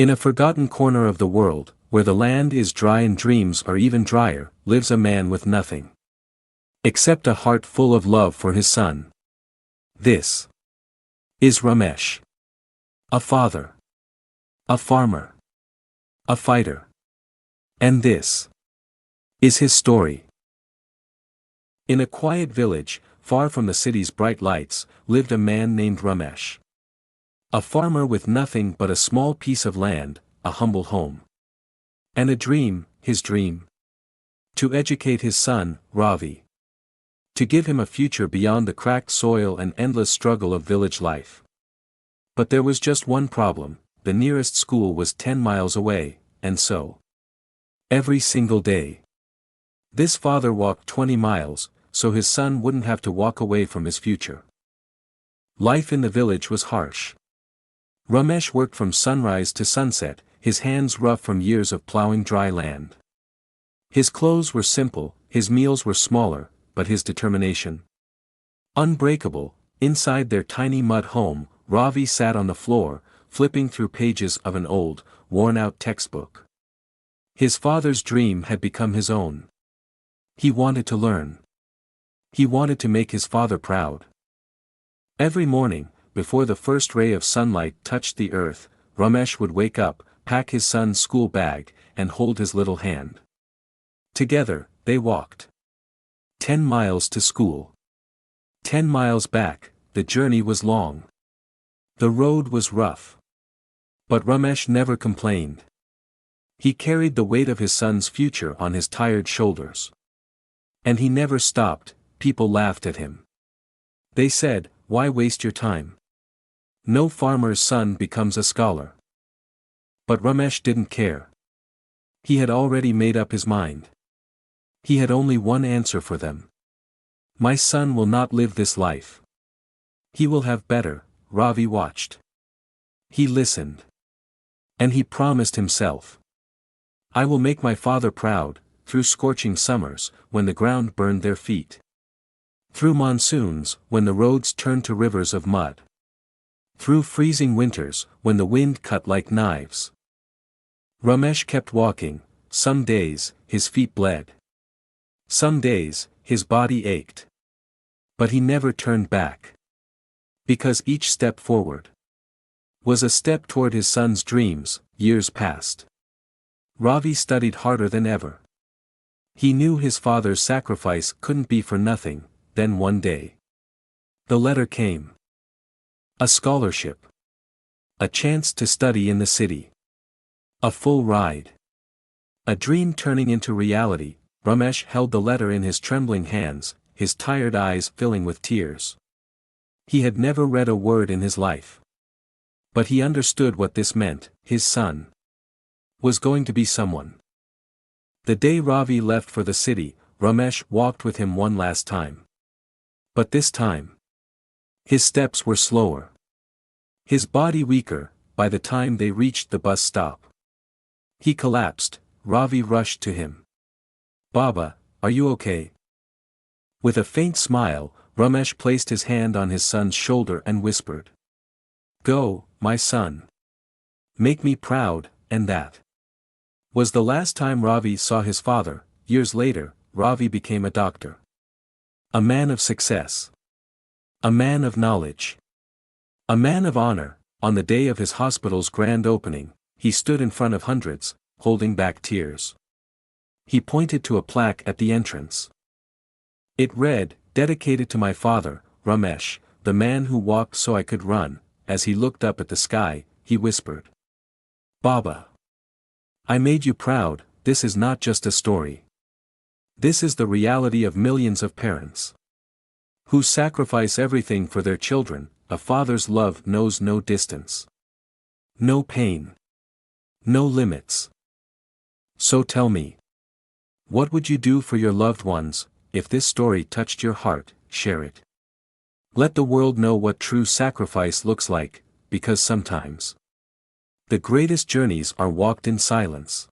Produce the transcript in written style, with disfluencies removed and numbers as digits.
In a forgotten corner of the world, where the land is dry and dreams are even drier, lives a man with nothing except a heart full of love for his son. This is Ramesh. A father. A farmer. A fighter. And this is his story. In a quiet village, far from the city's bright lights, lived a man named Ramesh. A farmer with nothing but a small piece of land, a humble home. And a dream, his dream. To educate his son, Ravi. To give him a future beyond the cracked soil and endless struggle of village life. But there was just one problem: the nearest school was 10 miles away, and so, every single day, this father walked 20 miles, so his son wouldn't have to walk away from his future. Life in the village was harsh. Ramesh worked from sunrise to sunset, his hands rough from years of plowing dry land. His clothes were simple, his meals were smaller, but his determination unbreakable. Inside their tiny mud home, Ravi sat on the floor, flipping through pages of an old, worn-out textbook. His father's dream had become his own. He wanted to learn. He wanted to make his father proud. Every morning, before the first ray of sunlight touched the earth, Ramesh would wake up, pack his son's school bag, and hold his little hand. Together, they walked 10 miles to school. 10 miles back. The journey was long. The road was rough. But Ramesh never complained. He carried the weight of his son's future on his tired shoulders. And he never stopped. People laughed at him. They said, "Why waste your time? No farmer's son becomes a scholar." But Ramesh didn't care. He had already made up his mind. He had only one answer for them. "My son will not live this life. He will have better." Ravi watched. He listened. And he promised himself, "I will make my father proud," through scorching summers, when the ground burned their feet. Through monsoons, when the roads turned to rivers of mud. Through freezing winters, when the wind cut like knives. Ramesh kept walking. Some days, his feet bled. Some days, his body ached. But he never turned back. Because each step forward was a step toward his son's dreams. Years passed. Ravi studied harder than ever. He knew his father's sacrifice couldn't be for nothing. Then one day, the letter came. A scholarship. A chance to study in the city. A full ride. A dream turning into reality. Ramesh held the letter in his trembling hands, his tired eyes filling with tears. He had never read a word in his life. But he understood what this meant. His son was going to be someone. The day Ravi left for the city, Ramesh walked with him one last time. But this time, his steps were slower. His body weaker. By the time they reached the bus stop, he collapsed. Ravi rushed to him. "Baba, are you okay?" With a faint smile, Ramesh placed his hand on his son's shoulder and whispered, "Go, my son. Make me proud." And that was the last time Ravi saw his father. Years later, Ravi became a doctor. A man of success. A man of knowledge. A man of honor. On the day of his hospital's grand opening, he stood in front of hundreds, holding back tears. He pointed to a plaque at the entrance. It read, "Dedicated to my father, Ramesh, the man who walked so I could run." As he looked up at the sky, he whispered, "Baba, I made you proud." This is not just a story. This is the reality of millions of parents who sacrifice everything for their children. A father's love knows no distance, no pain, no limits. So tell me, what would you do for your loved ones? If this story touched your heart, share it. Let the world know what true sacrifice looks like, because sometimes the greatest journeys are walked in silence.